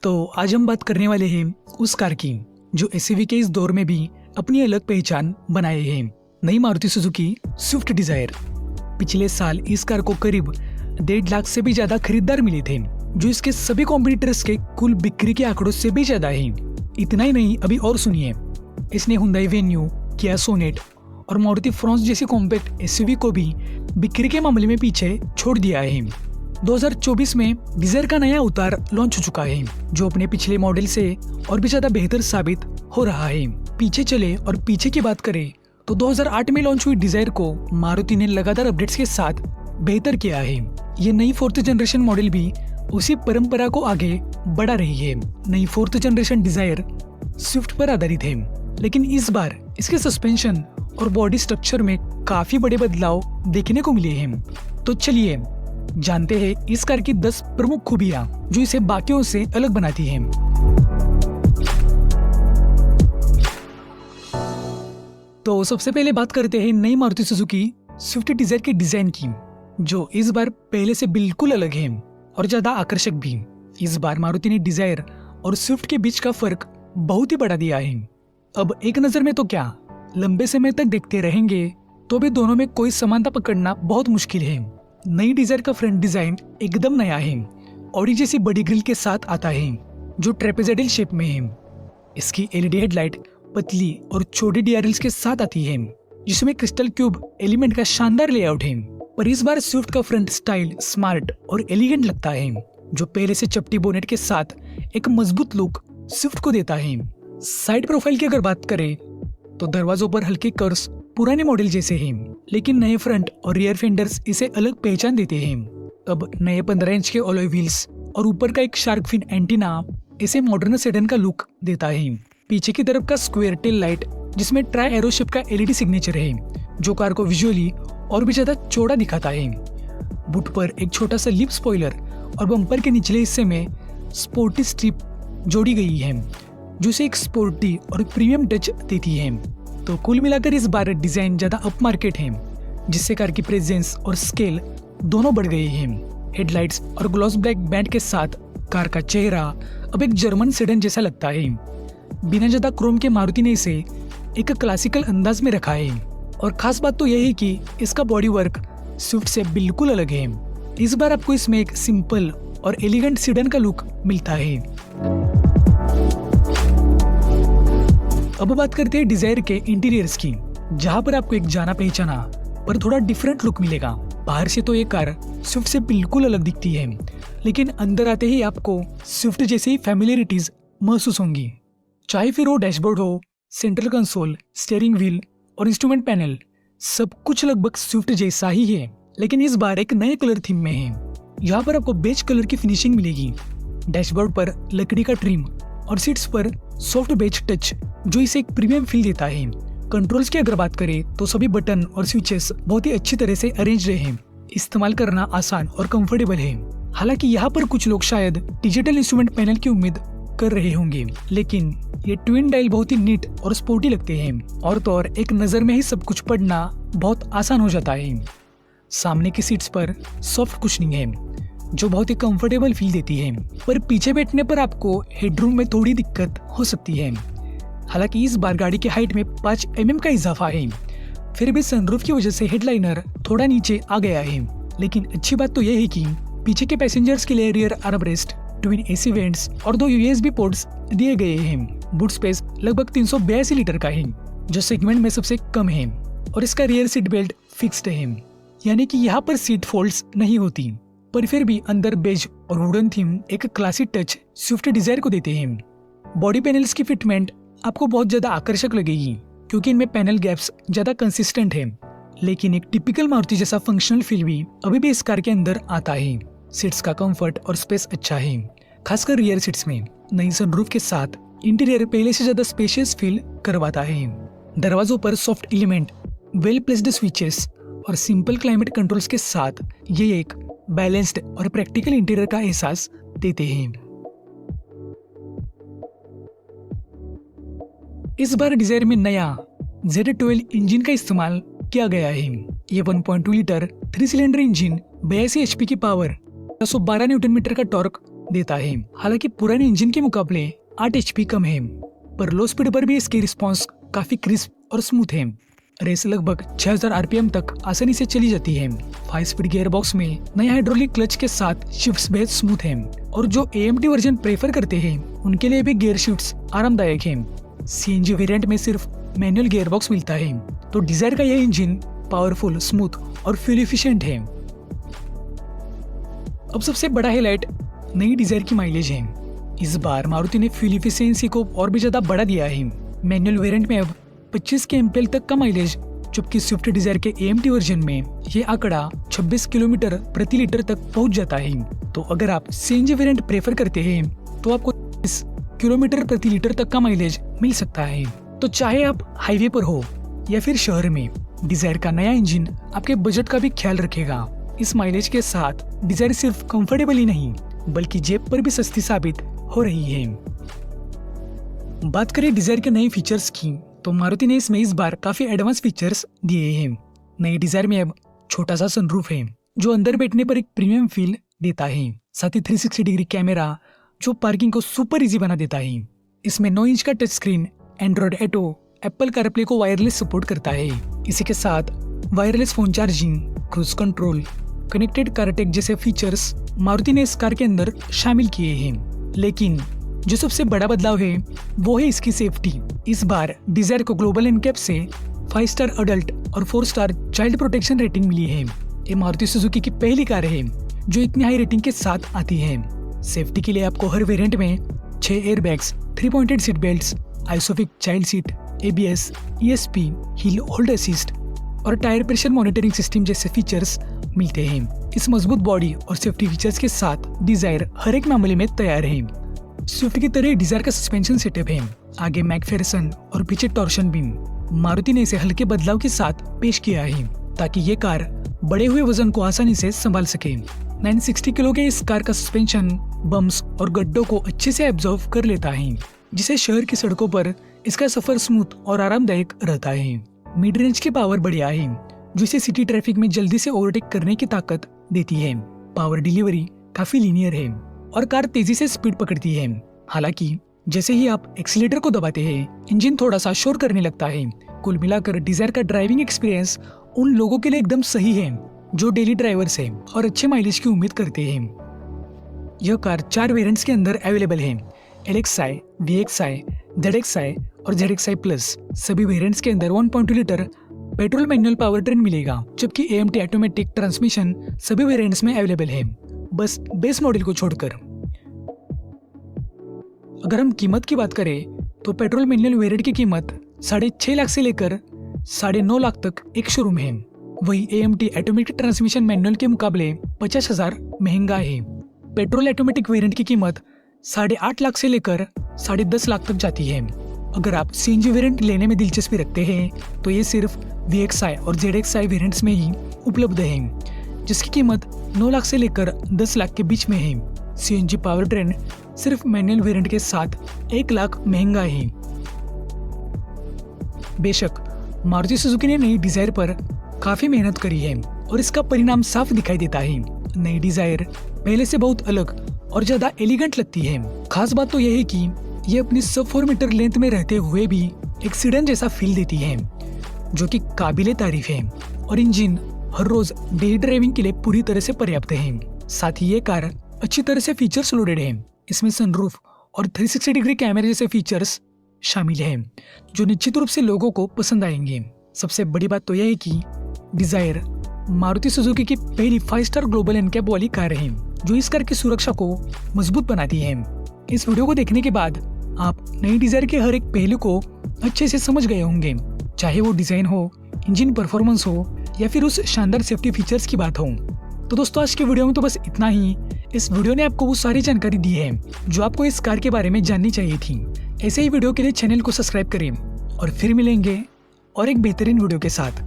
तो आज हम बात करने वाले हैं उस कार की जो एसयूवी के इस दौर में भी अपनी अलग पहचान बनाए हैं, नई मारुति सुजुकी स्विफ्ट डिजायर। पिछले साल इस कार को करीब 1.5 लाख से भी ज्यादा खरीदार मिले थे, जो इसके सभी कॉम्पिटिटर्स के कुल बिक्री के आंकड़ों से भी ज्यादा है। इतना ही नहीं, अभी और सुनिए, इसने हुंडई वेन्यू, किया सोनेट और मारुति फ्रॉन्स जैसी कॉम्पैक्ट एसयूवी को भी बिक्री के मामले में पीछे छोड़ दिया है। 2024 में डिजायर का नया अवतार लॉन्च हो चुका है, जो अपने पिछले मॉडल से और भी ज्यादा बेहतर साबित हो रहा है। पीछे चले और पीछे की बात करें तो 2008 में लॉन्च हुई डिजायर को मारुति ने लगातार अपडेट्स के साथ बेहतर किया है। ये नई 4th जनरेशन मॉडल भी उसी परंपरा को आगे बढ़ा रही है। नई 4th जनरेशन डिजायर स्विफ्ट पर आधारित है, लेकिन इस बार इसके सस्पेंशन और बॉडी स्ट्रक्चर में काफी बड़े बदलाव देखने को मिले हैं। तो चलिए जानते हैं इस कार की 10 प्रमुख खूबियां जो इसे बाकियों से अलग बनाती हैं। तो सबसे पहले बात करते हैं नई मारुति सुजुकी स्विफ्ट डिजायर के डिजाइन की, जो इस बार पहले से बिल्कुल अलग है और ज्यादा आकर्षक भी। इस बार मारुति ने डिजायर और स्विफ्ट के बीच का फर्क बहुत ही बढ़ा दिया है। अब एक नजर में तो क्या, लंबे समय तक देखते रहेंगे तो भी दोनों में कोई समानता पकड़ना बहुत मुश्किल है। नई डिजायर का फ्रंट डिजाइन एकदम नया है, ऑडी जैसी बड़ी ग्रिल के साथ आता है जो ट्रेपेजोइडल शेप में है। इसकी एलईडी हेडलाइट पतली और छोटी डीआरएल्स के साथ आती है, जिसमें क्रिस्टल क्यूब एलिमेंट का शानदार लेआउट है। पर इस बार स्विफ्ट का फ्रंट स्टाइल स्मार्ट और एलिगेंट लगता है, जो पहले से चपटी बोनेट के साथ एक मजबूत लुक स्विफ्ट को देता है। साइड प्रोफाइल की अगर बात करें तो दरवाजों पर हल्के कर्व्स पुराने मॉडल जैसे हैं, लेकिन नए फ्रंट और रियर फेंडर्स इसे अलग पहचान देते हैं। अब नए 15 इंच के अलॉय व्हील्स और ऊपर का एक शार्क फिन एंटीना इसे मॉडर्न सेडन का लुक देता है। पीछे की तरफ का स्क्वायर टेल लाइट, जिसमें ट्राई एरो शेप का एलईडी सिग्नेचर है, जो कार को विजुअली और भी ज्यादा चौड़ा दिखाता है। बुट पर एक छोटा सा लिप स्पॉइलर और बम्पर के निचले हिस्से में स्पोर्टी स्ट्रिप जोड़ी गई है, जो इसे एक स्पोर्टी और प्रीमियम टच देती है। तो कुल मिलाकर इस बार डिजाइन ज्यादा अप मार्केट है, जिससे कार की प्रेजेंस और स्केल दोनों बढ़ गए हैं। हेडलाइट्स और ग्लॉस ब्लैक बैंड के साथ कार का चेहरा अब एक जर्मन सेडन जैसा लगता है। बिना ज्यादा क्रोम के मारुति ने इसे एक क्लासिकल अंदाज में रखा है, और खास बात तो यह है कि इसका बॉडी वर्क स्विफ्ट से बिल्कुल अलग है। इस बार आपको इसमें एक सिंपल और एलिगेंट सेडन का लुक मिलता है। अब बात करते हैं डिजायर के इंटीरियर्स की, जहां पर आपको एक जाना पहचाना पर थोड़ा डिफरेंट लुक मिलेगा। बाहर से तो ये कार स्विफ्ट से बिल्कुल अलग दिखती है, लेकिन अंदर आते ही आपको स्विफ्ट जैसी ही फैमिलियरिटीज महसूस होंगी। चाहे फिर वो डैशबोर्ड हो, सेंट्रल कंसोल, स्टीयरिंग व्हील और इंस्ट्रूमेंट पैनल, सब कुछ लगभग स्विफ्ट जैसा ही है, लेकिन इस बार एक नए कलर थीम में है। यहाँ पर आपको बेज कलर की फिनिशिंग मिलेगी। डैशबोर्ड पर लकड़ी का ट्रिम और सीट्स पर सॉफ्ट बेज टच, जो इसे एक प्रीमियम फील देता है। कंट्रोल्स की अगर बात करें तो सभी बटन और स्विचेस बहुत ही अच्छी तरह से अरेंज रहे हैं, इस्तेमाल करना आसान और कंफर्टेबल है। हालांकि यहाँ पर कुछ लोग शायद डिजिटल इंस्ट्रूमेंट पैनल की उम्मीद कर रहे होंगे, लेकिन ये ट्विन डायल बहुत ही नीट और स्पोर्टी लगते हैं, और तो और एक नजर में ही सब कुछ पढ़ना बहुत आसान हो जाता है। सामने की सीट्स पर सॉफ्ट कुशनिंग है, जो बहुत ही कंफर्टेबल फील देती है, पर पीछे बैठने पर आपको हेडरूम में थोड़ी दिक्कत हो सकती है। हालांकि इस बार गाड़ी की हाइट में 5 mm का इजाफा है, फिर भी सनरूफ की वजह से हेडलाइनर थोड़ा नीचे आ गया है। लेकिन अच्छी बात तो यह है कि पीछे के पैसेंजर्स के लिए rear armrest, twin AC vents और 2 USB पोर्ट्स दिए गए हैं। बूट स्पेस लगभग 382 लीटर का है, जो सेगमेंट में सबसे कम है, और इसका रियर सीट बेल्ट फिक्स्ड है, यानी कि यहाँ पर सीट फोल्ड्स नहीं होती। पर फिर भी अंदर बेज और वुडन थीम एक क्लासिक टच स्विफ्ट डिजायर को देते हैं। बॉडी पैनल्स की फिटमेंट आपको बहुत ज्यादा आकर्षक लगेगी, क्योंकि इनमें पैनल गैप्स ज्यादा कंसिस्टेंट है, लेकिन एक टिपिकल मारुति जैसा फंक्शनल फील भी अभी भी इस कार के अंदर आता है। सीट्स का कंफर्ट और स्पेस अच्छा है, खासकर रियर सीट्स में। नई सनरूफ के साथ इंटीरियर पहले से ज्यादा स्पेशियस फील करवाता है। दरवाजों पर soft element, well placed switches और सिंपल क्लाइमेट कंट्रोल्स के साथ ये एक बैलेंस्ड और प्रैक्टिकल इंटीरियर का एहसास देते हैं। इस बार डिजायर में नया Z12 इंजन का इस्तेमाल किया गया है। ये 1.2 लीटर 3 सिलेंडर इंजन 82 HP की पावर, 112 न्यूटन मीटर का टॉर्क देता है। हालांकि पुराने इंजन के मुकाबले 8 HP कम है, पर लो स्पीड पर भी इसकी रिस्पॉन्स काफी क्रिस्प और स्मूथ है। रेस लगभग 6000 RPM तक आसानी से चली जाती है। 5 स्पीड गियर बॉक्स में नए हाइड्रोलिक क्लच के साथ शिफ्ट्स बेहद स्मूथ हैं, और जो AMT वर्जन प्रेफर करते हैं उनके लिए भी गियर शिफ्ट्स आरामदायक हैं। CNG वेरिएंट में सिर्फ मैनुअल गियर बॉक्स मिलता है, तो डिजायर का यह इंजन पावरफुल, स्मूथ और फ्यूल एफिशिएंट है। अब सबसे बड़ा हाईलाइट नई डिजायर की माइलेज है। इस बार मारुति ने फ्यूल एफिशिएंसी को और भी ज्यादा बढ़ा दिया है। मैनुअल वेरिएंट में अब 25 kmpl तक का माइलेज, जबकि स्विफ्ट डिजायर के AMT वर्जन में ये आंकड़ा 26 किलोमीटर प्रति लीटर तक पहुंच जाता है। तो अगर आप CNG वेरिएंट प्रेफर करते हैं तो आपको 30 किलोमीटर प्रति लीटर तक का माइलेज मिल सकता है। तो चाहे आप हाईवे पर हो या फिर शहर में, डिजायर का नया इंजन आपके बजट का भी ख्याल रखेगा। इस माइलेज के साथ डिजायर सिर्फ कंफर्टेबल ही नहीं बल्कि जेब पर भी सस्ती साबित हो रही है। बात करें डिजायर के नए फीचर्स की, तो मारुति ने इसमें इस बार काफी एडवांस फीचर्स दिए हैं। नई डिजायर में अब छोटा सा सनरूफ है जो अंदर बैठने पर एक प्रीमियम फील देता है। साथ ही 360 डिग्री कैमरा जो पार्किंग को सुपर इजी बना देता है। इसमें 9 इंच का touch screen, Android auto, Apple CarPlay को वायरलेस सपोर्ट करता है। इसी के साथ wireless phone charging, cruise control, connected car take जैसे फीचर्स मारुति ने इस कार के अंदर शामिल किए हैं। लेकिन जो सबसे बड़ा बदलाव है वो है इसकी सेफ्टी। इस बार डिजायर को ग्लोबल एनकैप से 5 स्टार अडल्ट और 4 स्टार चाइल्ड प्रोटेक्शन रेटिंग मिली है। ये मारुति सुजुकी की पहली कार है जो इतनी हाई रेटिंग के साथ आती है। सेफ्टी के लिए आपको हर वेरिएंट में 6 airbags, 3 pointed seat belts, आइसोफिक child seat, ABS, ESP, hill hold assist और टायर प्रेशर मॉनिटरिंग सिस्टम जैसे फीचर्स मिलते हैं। इस मजबूत बॉडी और सेफ्टी फीचर्स के साथ डिजायर हर एक मामले में तैयार है। स्विफ्ट की तरह डिजायर का सस्पेंशन सेटअप है, आगे मैकफेरसन और पीछे टॉर्शन बीम। मारुति ने इसे हल्के बदलाव के साथ पेश किया है ताकि ये कार बढ़े हुए वजन को आसानी से संभाल सके। 960 किलो के इस कार का सस्पेंशन बम्स और गड्ढों को अच्छे से एब्जॉर्व कर लेता है, जिससे शहर की सड़कों पर इसका सफर स्मूथ और आरामदायक रहता है। मिड रेंज की पावर बढ़िया है जो इसे सिटी ट्रैफिक में जल्दी से ओवरटेक करने की ताकत देती है। पावर डिलीवरी काफी लीनियर है और कार तेजी से स्पीड पकड़ती है। हालांकि जैसे ही आप एक्सीलेटर को दबाते हैं इंजन थोड़ा सा शोर करने लगता है। कुल मिलाकर डिजायर का ड्राइविंग एक्सपीरियंस उन लोगों के लिए एकदम सही है जो डेली ड्राइवर्स हैं और अच्छे माइलेज की उम्मीद करते हैं। यह कार 4 वेरिएंट्स के अंदर अवेलेबल है, LXi, VXi, ZXi और ZXi प्लस। सभी वेरिएंट्स के अंदर 1.2 litre petrol manual power train मिलेगा, जबकि AMT ऑटोमेटिक ट्रांसमिशन सभी वेरिएंट्स में अवेलेबल है, बस बेस मॉडल को छोड़कर। अगर हम कीमत की बात करें तो पेट्रोल मैनुअल वेरिएंट की कीमत 6.5 लाख से लेकर 9.5 लाख तक एक शोरूम है। वही AMT ऑटोमेटिक ट्रांसमिशन मैनुअल के मुकाबले 50,000 महंगा है। पेट्रोल ऑटोमेटिक वेरिएंट की कीमत 8.5 लाख से लेकर 10.5 लाख तक जाती है। अगर आप CNG वेरिएंट लेने में दिलचस्पी रखते हैं तो ये सिर्फ VXi और ZXi वेरिएंट्स में ही उपलब्ध है, जिसकी कीमत 9 लाख से लेकर 10 लाख के बीच में है। CNG पावर ट्रेन सिर्फ मैनुअल वेरिएंट के साथ 1 लाख महंगा है। बेशक मारुति सुजुकी ने नई डिजायर पर काफी मेहनत करी है और इसका परिणाम साफ दिखाई देता है। नई डिजायर पहले से बहुत अलग और ज्यादा एलिगेंट लगती है। खास बात तो यह है कि ये अपनी सब 4 मीटर लेंथ में रहते हुए भी एक सीडन जैसा फील देती है, जो कि काबिले तारीफ है। और इंजन हर रोज डेली ड्राइविंग के लिए पूरी तरह से पर्याप्त है। साथ ही ये कार अच्छी तरह से फीचर्स लोडेड है। इसमें सनरूफ और 360 डिग्री कैमरे जैसे फीचर्स शामिल हैं, जो निश्चित रूप से लोगों को पसंद आएंगे। सबसे बड़ी बात तो यह है कि डिजायर मारुति सुजुकी की पहली 5 स्टार ग्लोबल एनकैप वाली कार है, जो इस कार की सुरक्षा को मजबूत बनाती है। इस वीडियो को देखने के बाद आप नई डिजायर के हर एक पहलू को अच्छे से समझ गए होंगे, चाहे वो डिजाइन हो, इंजन परफॉर्मेंस हो या फिर उस शानदार सेफ्टी फीचर्स की बात हो। तो दोस्तों आज के वीडियो में तो बस इतना ही। इस वीडियो ने आपको वो सारी जानकारी दी है जो आपको इस कार के बारे में जाननी चाहिए थी। ऐसे ही वीडियो के लिए चैनल को सब्सक्राइब करें और फिर मिलेंगे और एक बेहतरीन वीडियो के साथ।